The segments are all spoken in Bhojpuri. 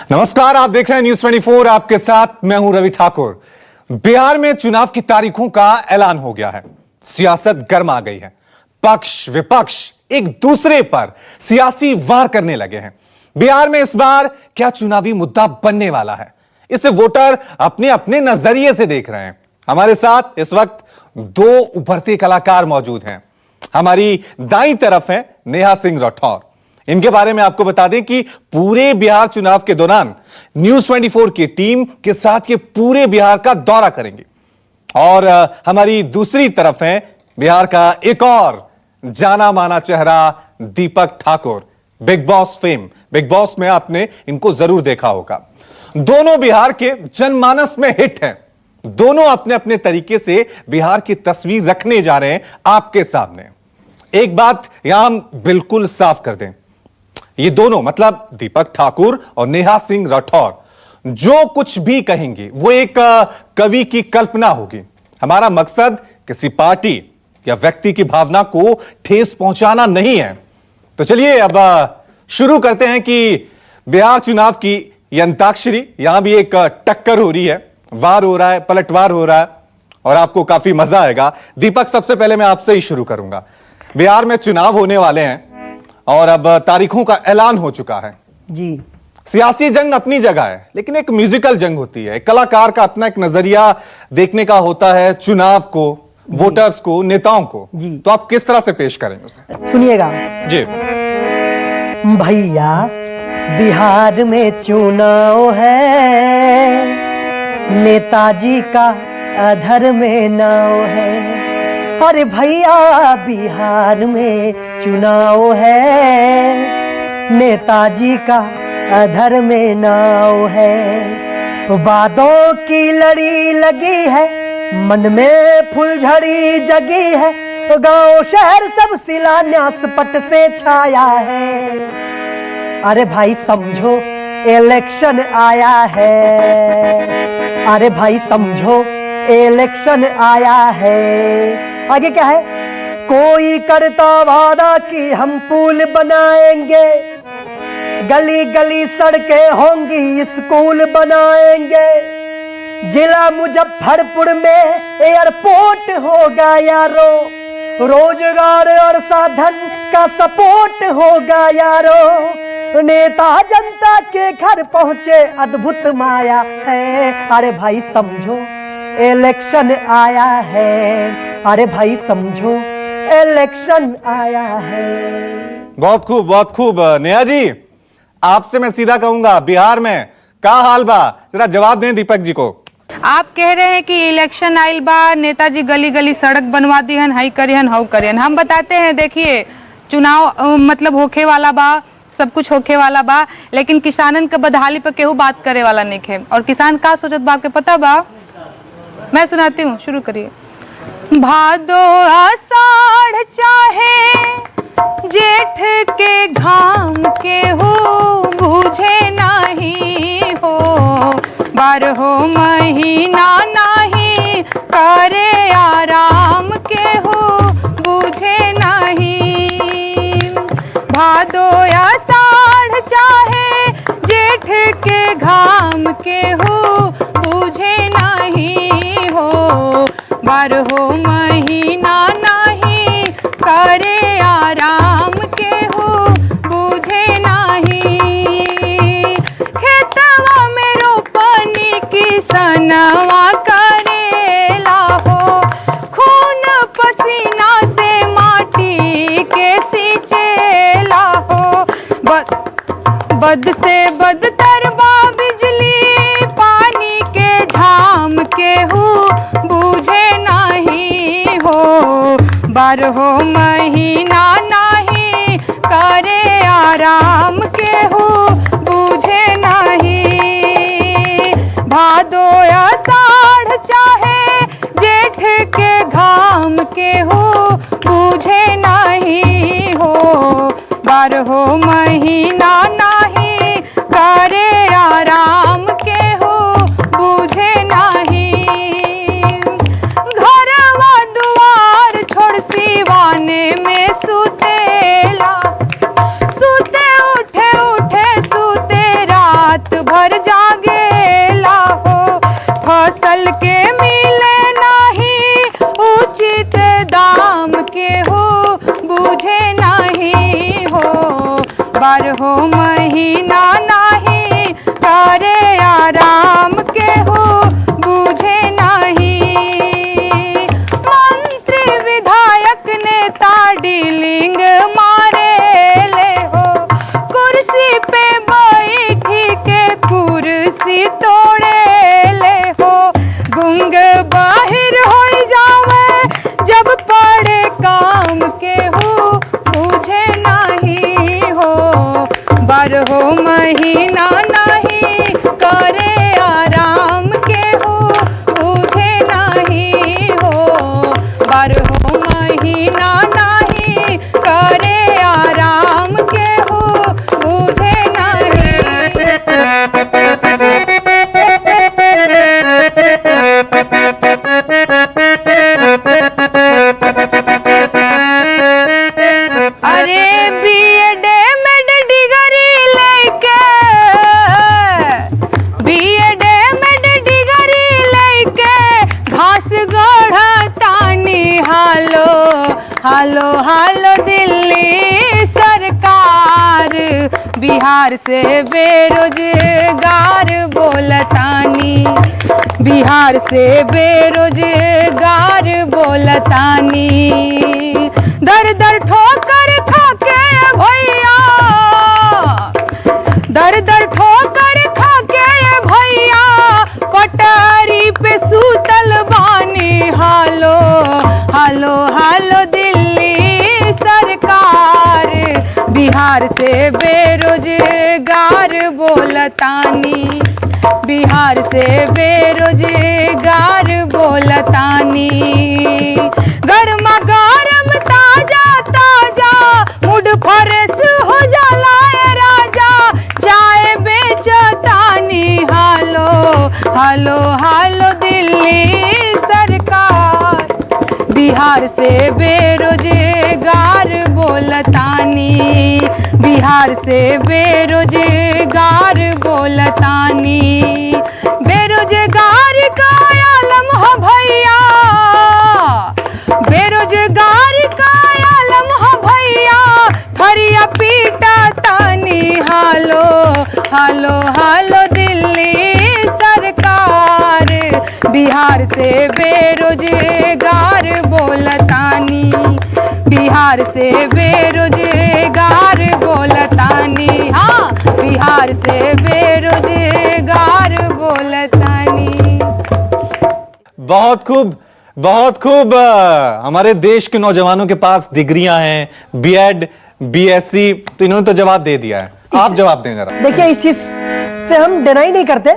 नमस्कार, आप देख रहे हैं न्यूज 24। आपके साथ मैं हूं रवि ठाकुर। बिहार में चुनाव की तारीखों का ऐलान हो गया है। सियासत गर्म आ गई है। पक्ष विपक्ष एक दूसरे पर सियासी वार करने लगे हैं। बिहार में इस बार क्या चुनावी मुद्दा बनने वाला है, इसे वोटर अपने अपने नजरिए से देख रहे हैं। हमारे साथ इस वक्त दो उभरते कलाकार मौजूद हैं। हमारी दाईं तरफ है नेहा सिंह राठौर। इनके बारे में आपको बता दें कि पूरे बिहार चुनाव के दौरान न्यूज 24 की टीम के साथ ये पूरे बिहार का दौरा करेंगे। और हमारी दूसरी तरफ है बिहार का एक और जाना माना चेहरा Deepak Thakur, Bigg Boss fame. Bigg Boss में आपने इनको जरूर देखा होगा। दोनों बिहार के जनमानस में हिट हैं। दोनों अपने अपने तरीके से बिहार की तस्वीर रखने जा रहे हैं आपके सामने। एक बात यहां हम बिल्कुल साफ कर दें, ये दोनों मतलब दीपक ठाकुर और नेहा सिंह राठौर जो कुछ भी कहेंगे वो एक कवि की कल्पना होगी। हमारा मकसद किसी पार्टी या व्यक्ति की भावना को ठेस पहुंचाना नहीं है। तो चलिए अब शुरू करते हैं कि बिहार चुनाव की यह अंताक्षरी। यहां भी एक टक्कर हो रही है, वार हो रहा है, पलटवार हो रहा है और आपको काफी मजा आएगा। दीपक, सबसे पहले मैं आपसे ही शुरू करूंगा। बिहार में चुनाव होने वाले हैं और अब तारीखों का ऐलान हो चुका है जी। सियासी जंग अपनी जगह है, लेकिन एक म्यूजिकल जंग होती है। एक कलाकार का अपना एक नजरिया देखने का होता है चुनाव को, वोटर्स को, नेताओं को जी। तो आप किस तरह से पेश करेंगे उसे? सुनिएगा जी। भैया, बिहार में चुनाव है, नेताजी का अधर में नाव है। अरे भैया, बिहार में चुनाव है, नेताजी का अधर में नाव है। वादों की लड़ी लगी है, मन में फुलझड़ी जगी है, गांव शहर सब शिलान्यास पट से छाया है। अरे भाई समझो, इलेक्शन आया है। अरे भाई समझो, इलेक्शन आया है। आगे क्या है? कोई करता वादा कि हम पुल बनाएंगे, गली गली सड़कें होंगी, स्कूल बनाएंगे, जिला मुजफ्फरपुर में एयरपोर्ट होगा यारो, रोजगार और साधन का सपोर्ट होगा यारो, नेता जनता के घर पहुंचे, अद्भुत माया है। अरे भाई समझो, इलेक्शन आया है। अरे भाई समझो, इलेक्शन आया है। बहुत खूब, बहुत खूब। नेहा जी, आपसे मैं सीधा कहूंगा, बिहार में का हाल बा, जरा जवाब दें दीपक जी को। आप कह रहे हैं कि इलेक्शन आइल बा, नेताजी गली गली सड़क बनवा दी हन, हाई करियन हाउ करियन। हम बताते हैं, देखिए चुनाव मतलब होखे वाला बा, सब कुछ होखे वाला बा, लेकिन किसानन के बदहाली पे केहू बात करे वाला नहीं है। और किसान का सोचत बा आपके पता बा? मैं सुनाती हूँ, शुरू करिए। भादो आषाढ़ चाहे जेठ के घाम के हो, बूझे नहीं हो, बारहो महीना नहीं करे आराम के हो, बूझे नहीं। भादो आषाढ़ चाहे जेठ के घाम के हो, बूझे नहीं हो, बारहो महीना नहीं करे आराम के हो, बूझे नहीं। खेतवा में रोपनी किसनवा करेला हो, खून पसीना से माटी के सींचेला हो, बद से बदतर बा बिजली पानी के झाम के हो, बूझे नहीं हो, बारहो महीना नहीं करे आराम के हो, बूझे नहीं। भादो आषाढ़ चाहे जेठ के घाम के हो, बूझे नहीं हो, बारहो महीना नहीं करे आराम के हो, बूझे नहीं। घरवा दुआर छोड़ सिवाने में सुतेला, सुते उठे उठे महीना नाही करे आराम केहू बूझे नहीं। मंत्री विधायक नेता डीलिंग मारे ले हो, कुर्सी पे बैठी के कुर्सी तोड़े ले हो। गुंग बाहिर हो जावे जब पड़े काम केहू बूझे नहीं हो। बारहो महीना नहीं करे आराम केहू बूझे नहीं हो। बारहो महीना नहीं करे आराम केहू बूझे नहीं। अरे बीएड एमएड डिग्री लेके, बीएड एमएड डिग्री लेके घास गढ़तानी। हालो हालो हालो दिल्ली सरकार, बिहार से बेरोजगार बोलतानी। बिहार से बेरोजगार बोलतानी। दर दर ठोकर खाके भैया, दर दर ठोकर खाके भैया पटरी पे सूतल बानी। हालो हालो हालो दिल्ली सरकार, बिहार से बेरोजगार बोलतानी। बिहार से बेरोजगार बोलतानी। गर्मा गरम ताजा ताजा मूड फ्रेश हो जाला ए राजा, चाय बेचतानी। हालो हालो हालो दिल्ली सरकार, बिहार से बेरोजगार बोलतानी। बिहार से बेरोजगार बोलतानी। बेरोजगार का आलम हो भैया, बेरोजगार का आलम हो भैया थरिया पीटा तानी। हालो हालो हालो दिल्ली सरकार, बिहार से बेरोजगार बोलतानी। बिहार से बेरोजगार बोलतानी। हाँ, बिहार से बेरोजगार बोलतानी। बहुत खूब, बहुत खूब। हमारे देश के नौजवानों के पास डिग्रियां हैं, बीएड, बीएससी, तो इन्होंने तो जवाब दे दिया है। आप जवाब दें जरा। देखिए, इस चीज से हम डिनाई नहीं करते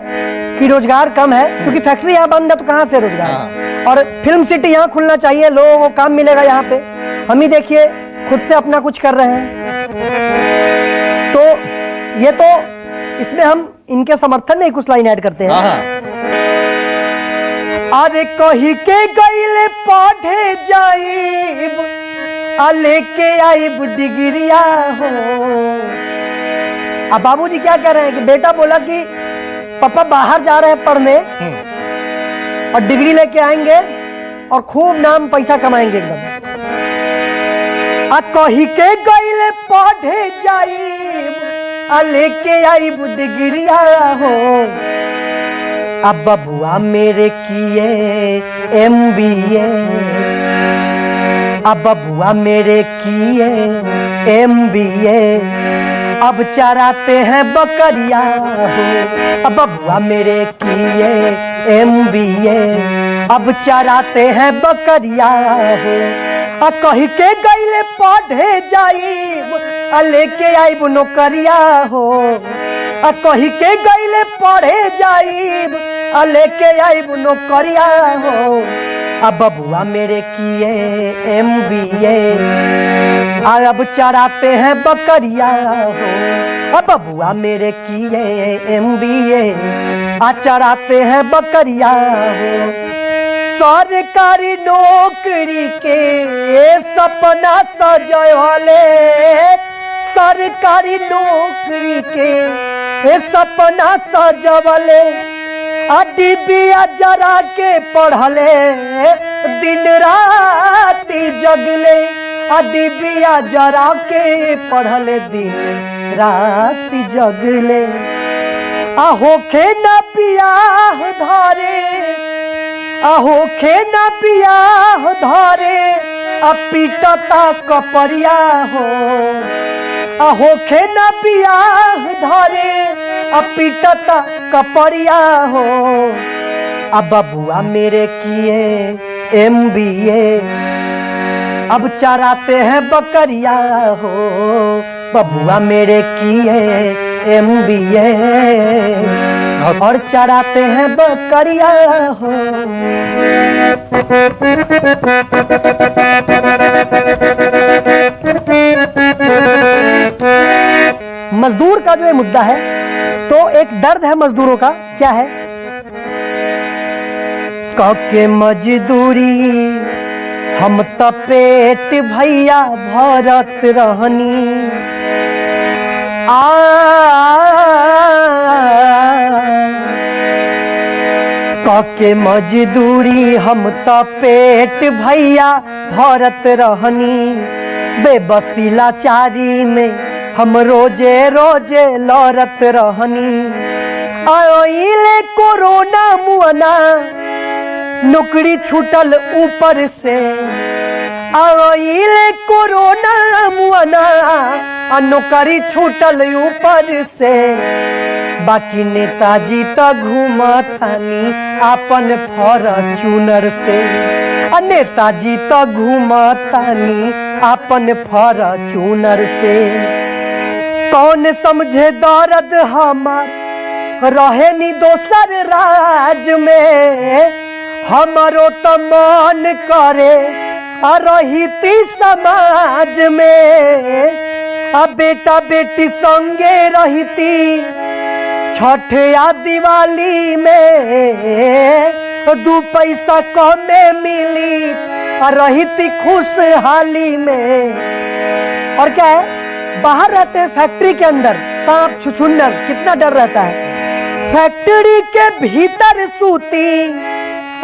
कि रोजगार कम है, क्योंकि फैक्ट्री यहाँ बंद है तो कहां से रोजगार। और फिल्म सिटी यहाँ खुलना चाहिए, लोगों को काम मिलेगा यहाँ पे। हम ही देखिए खुद से अपना कुछ कर रहे हैं, तो ये तो इसमें हम इनके समर्थन में कुछ लाइन ऐड करते हैं। अरे कही के गईले पढ़े जाइब, लेके आइब डिग्रिया हो। अब बाबूजी क्या कह रहे हैं कि बेटा बोला कि पापा बाहर जा रहे हैं पढ़ने और डिग्री लेके आएंगे और खूब नाम पैसा कमाएंगे एकदम। कही के गईले पढ़े जाइब, लेके आइब डिग्रिया हो। अब बबुआ मेरे किए MBA, अब बबुआ मेरे किए MBA, अब चराते हैं बकरिया हो। अब बबुआ मेरे किए MBA, अब चराते हैं बकरिया हो। कही के गईले पढ़े जाइब, लेके आइब नौकरिया हो। कही के गईले पढ़े जाइब, लेके आइब नौकरिया हो। अब बबुआ मेरे किए MBA, अब चराते हैं बकरिया हो। अब बबुआ मेरे किए MBA, चराते हैं बकरिया हो। सरकारी नौकरी के सपना सजवले, सरकारी नौकरी के सपना सजवले। डिबिया जरा के पढ़ले, दिन रात जगले। डिबिया जरा के पढ़ले, दिन रात जगले होखे न बियाह धारे होखे न बियाह धारे पीटता कपरिया हो होखे न बियाह धारे पीटता कपरिया हो अब बबुआ मेरे किए MBA अब चराते हैं बकरिया हो बबुआ मेरे किए MBA और चराते हैं बकरिया हो। मजदूर का जो ये मुद्दा है तो एक दर्द है मजदूरों का, क्या है? काके मजदूरी हम तो पेट भैया भरत रहनी काके मजदूरी हम तो पेट भैया भरत रहनी बेबसी लाचारी में हम रोजे रोजे लौरत रहनी आइले कोरोना मुआना नौकरी छूटल ऊपर से आइले कोरोना मुआना नौकरी छूटल ऊपर से बाकी नेताजी तो घूमतानी अपन फॉर्च्यूनर से नेताजी तो घूमतानी अपन फॉर्च्यूनर से कौन समझे दर्द हमार रहे नी दोसर राज में हमारो तो मन करे रहीती समाज में बेटा बेटी संगे रहती छठ या दिवाली में 2 पैसा कमे मिली रहती खुशहाली में। और क्या है, बाहर रहते हैं फैक्ट्री के अंदर सांप छुछुंदर कितना डर रहता है, फैक्ट्री के भीतर सूती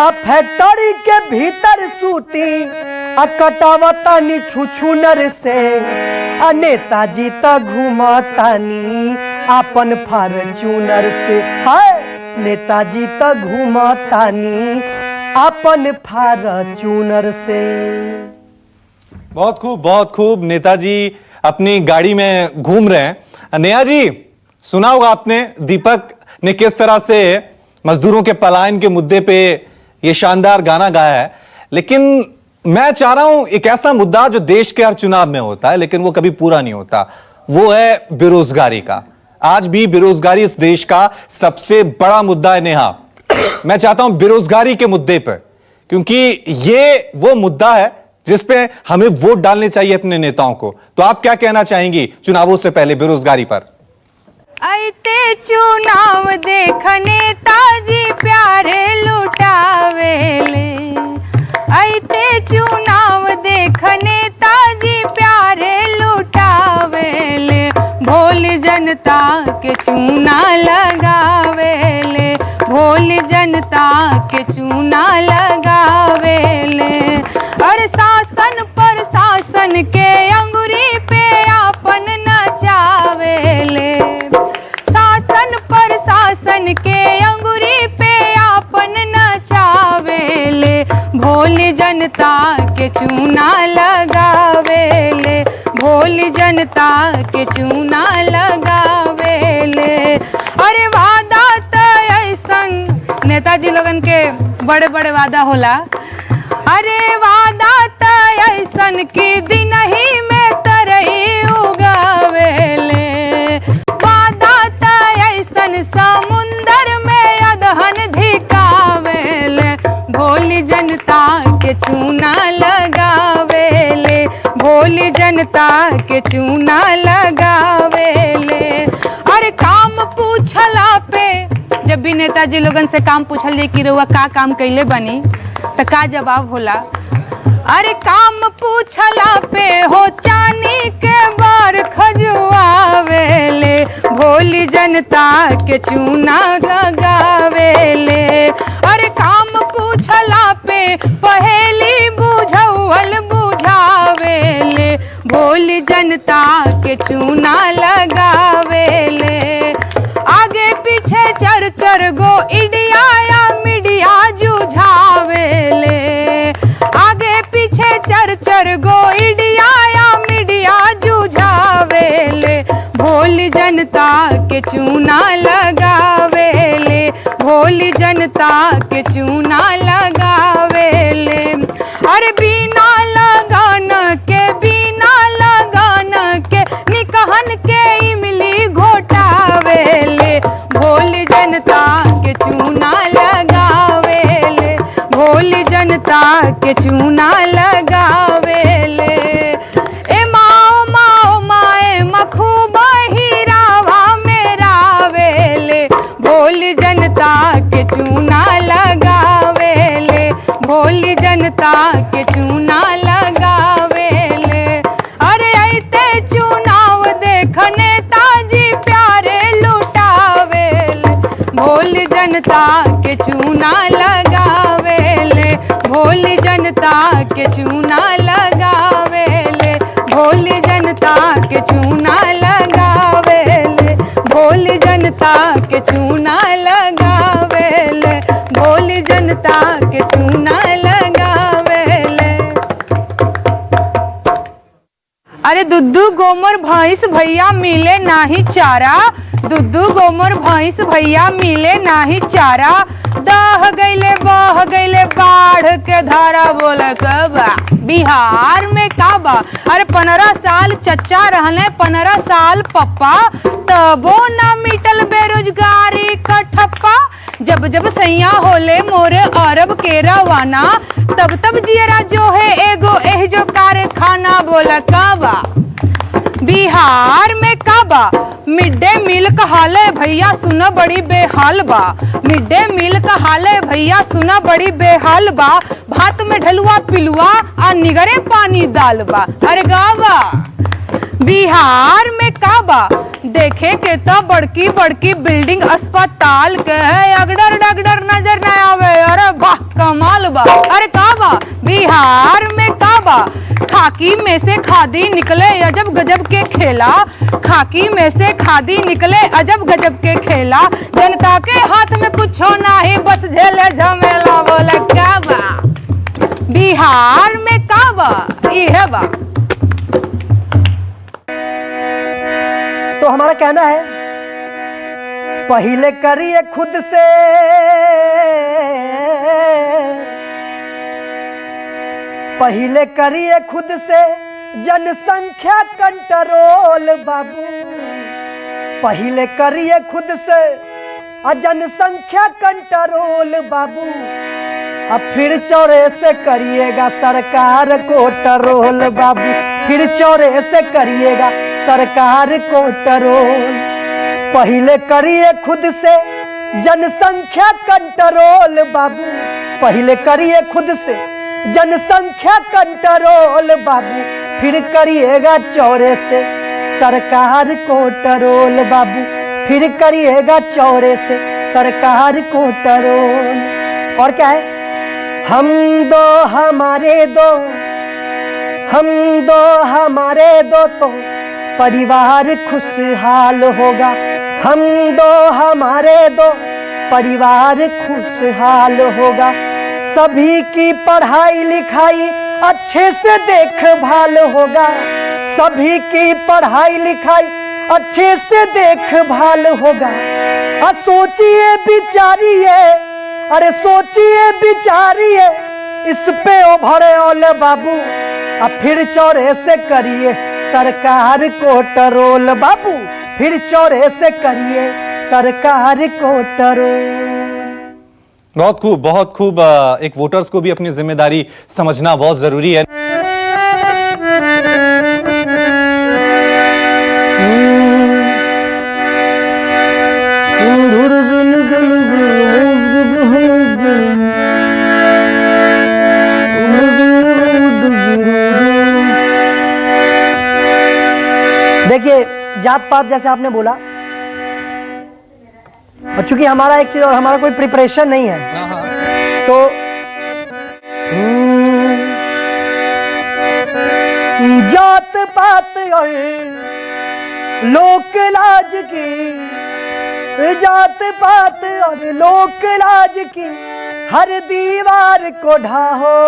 फैक्ट्री के भीतर सूती कटावतानी छुछुनर से नेताजी तो घूमतानी अपन फॉर्च्यूनर से हाय नेताजी तो घूमतानी अपन फॉर्च्यूनर से। बहुत खूब नेताजी अपनी गाड़ी में घूम रहे हैं। नेहा जी, सुना होगा आपने दीपक ने किस तरह से मजदूरों के पलायन के मुद्दे पे ये शानदार गाना गाया है, लेकिन मैं चाह रहा हूं एक ऐसा मुद्दा जो देश के हर चुनाव में होता है लेकिन वो कभी पूरा नहीं होता, वो है बेरोजगारी का। आज भी बेरोजगारी इस देश का सबसे बड़ा मुद्दा है नेहा। मैं चाहता हूं बेरोजगारी के मुद्दे पर, क्योंकि ये वो मुद्दा है जिस पे हमें वोट डालने चाहिए अपने नेताओं को। तो आप क्या कहना चाहेंगी चुनावों से पहले बेरोजगारी पर? आइते चुनाव देख नेताजी प्यारे लुटावेले, आइते चुनाव देख नेताजी प्यारे लुटावेले, भोल जनता के चूना लगावेले, भोल जनता के चूना लगावेले। और शासन पर शासन के अंगुरी पे आपन नचावेले, शासन पर शासन के अंगुरी पे आपन नचावेले, भोल जनता के चूना लगावेले, भोल जनता के चूना लगावेले। अरे वादा तो ऐसन नेताजी लोगन के बड़े बड़े वादा होला, अरे वादा तो ऐसन की दिन ही में तरई उगावेले, वादा तो ऐसन समुंदर में अदहन धिकावेले, भोली जनता के चूना लगावेले, भोली जनता के चूना लगावेले। अरे काम पूछला पे जब भी नेताजी लोगन से काम पूछल जाए कि रउआ का काम कैले बनी तो का जवाब होला, अरे काम पूछला पे हो चानी के बार खजुआवेले, भोली जनता के चूना लगावेले। अरे काम पूछला पे पहेली बुझौल बुझावेले, लगावेले, भोली जनता के चूना लगावेले। आगे पीछे चर चर गो इंडिया या मीडिया जुझावेले, आगे पीछे चर चर गो इंडिया या मीडिया जुझावेले, भोली जनता के चूना लगावेले, भोली जनता के चूना लगावेले। अरे बिना लगान के निकहन के इमली घोटावेले, भोली जनता के चूना लगावेले, भोली जनता के चूना लगावेले। ए माओ माओ माए मखूबा हीरावा मेरा वेले, भोली जनता के चूना लगावेले, भोली जनता के चूना लगावेले। अरे ऐते चुनाव देख नेताजी प्यारे लुटावेले, भोली जनता के चूना लगावेले, भोली जनता के चूना लगावेले, भोली जनता के चूना लगावेले, भोली जनता के चूना लगावेले, भोली जनता के चूना लगावेले। अरे दुद्धू गोमर भैंस भैया मिले नाही चारा, दुद्धू गोमर भैंस भैया मिले नाही चारा, दह गईले बह गईले बाढ़ के धारा। बोले कबा बिहार में काबा, अरे 15 साल चच्चा रहले 15 साल पप्पा, तबो न मिटल बेरोजगारी का ठप्पा। जब जब सैया होले मोरे अरब के रवाना, तब तब जियरा जो है एगो एह जो कारखाना। बोला काबा बिहार में काबा, मिड डे मील का हाले भैया सुना बड़ी बेहाल बा, मिड डे मील का हाले भैया सुना बड़ी बेहाल बा, भात में ढलुआ पिलुआ आ निगरे पानी दाल बा। अरे गावा बिहार में काबा, देखे के तो बड़की बड़की बिल्डिंग अस्पताल के अगडर डगडर नजर न आवे। अरे वाह कमाल बा। अरे काबा बिहार में काबा, खाकी में से खादी निकले अजब गजब के खेला, खाकी में से खादी निकले अजब गजब के खेला, जनता के हाथ में कुछ नहीं बस झेले झमेला। बोला काबा बिहार में काबा ये बा। तो हमारा कहना है पहले करिए खुद से, पहले करिए खुद से जनसंख्या कंट्रोल बाबू, पहले करिए खुद से जनसंख्या कंट्रोल बाबू, अब फिर चौड़े से करिएगा सरकार को टरोल बाबू, फिर चौड़े से करिएगा सरकार को टरोल। पहले करिए खुद से जनसंख्या कंट्रोल बाबू, पहले करिए खुद से जनसंख्या कंट्रोल बाबू, फिर करिएगा चौड़े से सरकार को टरोल बाबू, फिर करिएगा चौड़े से सरकार को टरोल। और क्या है, हम दो हमारे दो, हम दो हमारे दो तो परिवार खुशहाल होगा, हम दो हमारे दो परिवार खुशहाल होगा, सभी की पढ़ाई लिखाई अच्छे से देखभाल होगा, सभी की पढ़ाई लिखाई अच्छे से देखभाल होगा। सोचिए बिचारिए, अरे सोचिए बिचारिए इस पे उभरे ओले बाबू, अब फिर चौड़े से करिए सरकार को टरोल बाबू, फिर चौड़े से करिए सरकार को टरोल। बहुत खूब, बहुत खूब। एक वोटर्स को भी अपनी जिम्मेदारी समझना बहुत जरूरी है। देखिए जात पात जैसे आपने बोला, और चूंकि हमारा एक चीज और हमारा कोई प्रिपरेशन नहीं है, तो पात और लोक लाज की, जात पात और लोक लाज की हर दीवार को ढाहो।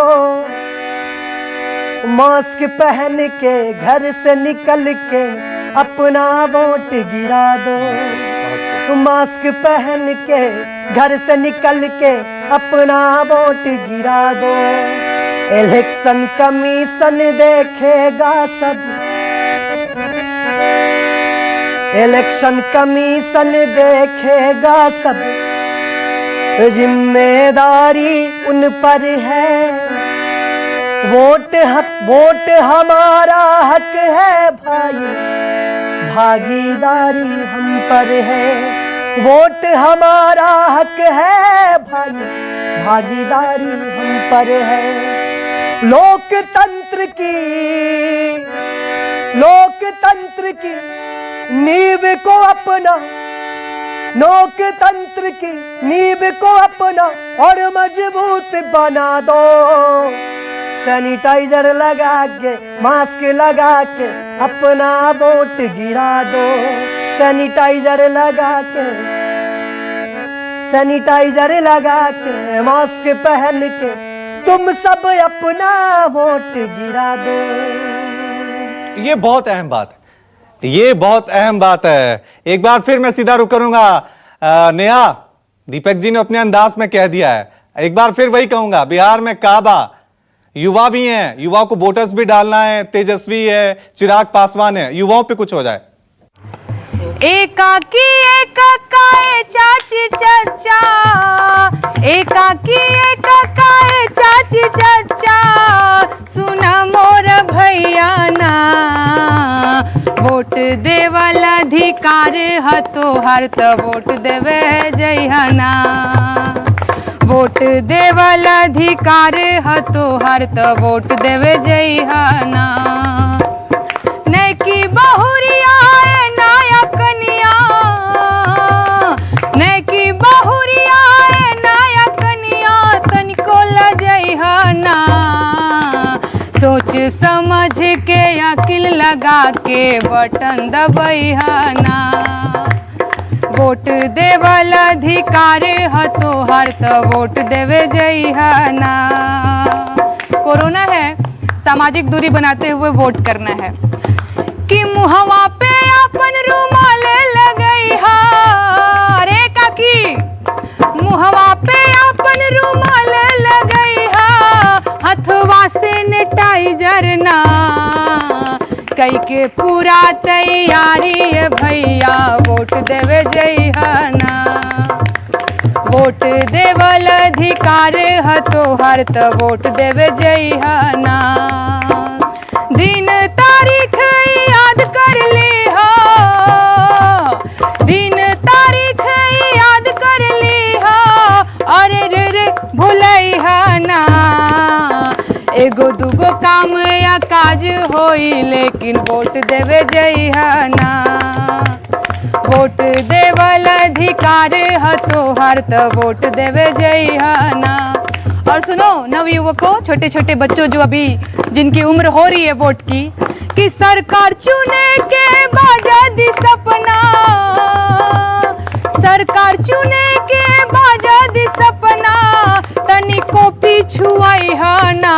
मास्क पहन के घर से निकल के अपना वोट गिरा दो। मास्क पहन के घर से निकल के अपना वोट गिरा दो। इलेक्शन कमीशन देखेगा सब, इलेक्शन कमीशन देखेगा सब, जिम्मेदारी उन पर है। वोट हमारा हक है भाई, भागीदारी हम पर है। वोट हमारा हक है भाई, भागीदारी हम पर है। लोकतंत्र की नींव को अपना, लोकतंत्र की नींव को अपना और मजबूत बना दो। सैनिटाइजर लगा के, मास्क लगा के अपना वोट गिरा दो। सैनिटाइजर लगा के, सैनिटाइजर लगा के, मास्क पहन के तुम सब अपना वोट गिरा दो। ये बहुत अहम बात है, ये बहुत अहम बात है। एक बार फिर मैं सीधा रुख करूंगा। नेहा, दीपक जी ने अपने अंदाज में कह दिया है, एक बार फिर वही कहूंगा, बिहार में काबा युवा भी हैं, युवा को वोटर्स भी डालना है। तेजस्वी है, चिराग पासवान है, युवाओं पे कुछ हो जाए। एकाकी एकाकाए चाची चचा, एकाकी एकाकाए चाची चचा, सुना मोर भैया ना। वोट देवल अधिकार ह तोहर त वोट देवे जइहना। वोट देवल अधिकार ह तोहर त वोट देवे जइहना। नैकी बहुरिया नाया कनिया, नैकी बहुरिया नाया कनिया, तनिको लजइहना। सोच समझ के अकिल लगा के बटन दबइहना। वोट देवल अधिकार ह तोहर त वोट देवे जइहना। कोरोना है, सामाजिक दूरी बनाते हुए वोट करना है। कि मुहवा पे अपन रुमाल लगई हा, अरे काकी मुहवा पे अपन रुमाल लगई हा, हथवा सैनिटाइजर ना। कई के पूरा तैयारी है भैया, वोट देवे जइहना। वोट देवल अधिकार ह तोहर त वोट देवे जइहना। दिन तारीख याद कर ली हो, दिन तारीख याद कर ली हो, अरे रे रे भुलइहना। एगो दूगो काम या काज होई, लेकिन वोट देवे जइहना। वोट देवल अधिकार ह तोहर त वोट देवे जइहना। और सुनो नवयुवकों, छोटे छोटे बच्चों जो अभी जिनकी उम्र हो रही है वोट की, कि सरकार चुने के बाजादी सपना, सरकार चुने के बाजादी सपना, तनिको पिछुआइहना।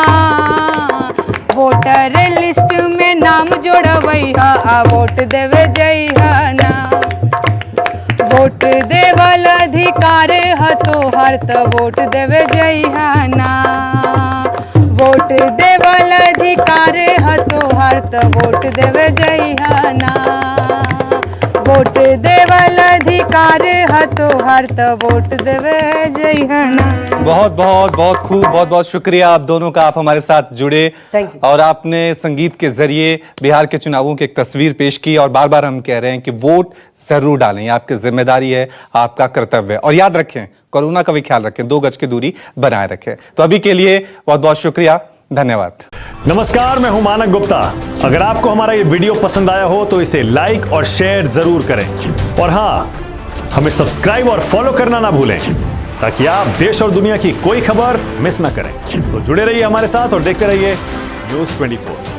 वोटर लिस्ट में नाम जोड़वइहा, आ वोट देवे जइहना। वोट देवल अधिकार ह तोहर त वोट देवे जइहना। वोट देवल अधिकार ह तोहर त वोट देवे जइहना। वोट देवल अधिकार ह तोहर त वोट देवे जइहना। बहुत बहुत बहुत खूब, बहुत बहुत शुक्रिया आप दोनों का, आप हमारे साथ जुड़े और आपने संगीत के जरिए बिहार के चुनावों की एक तस्वीर पेश की। और बार बार हम कह रहे हैं कि वोट जरूर डालें, आपकी जिम्मेदारी है, आपका कर्तव्य है। और याद रखें, कोरोना का भी ख्याल रखें, 2 गज की दूरी बनाए रखें। तो अभी के लिए बहुत बहुत शुक्रिया, धन्यवाद। नमस्कार, मैं हूं मानक गुप्ता। अगर आपको हमारा ये वीडियो पसंद आया हो तो इसे लाइक और शेयर जरूर करें। और हाँ, हमें सब्सक्राइब और फॉलो करना ना भूलें, ताकि आप देश और दुनिया की कोई खबर मिस ना करें। तो जुड़े रहिए हमारे साथ और देखते रहिए News 24।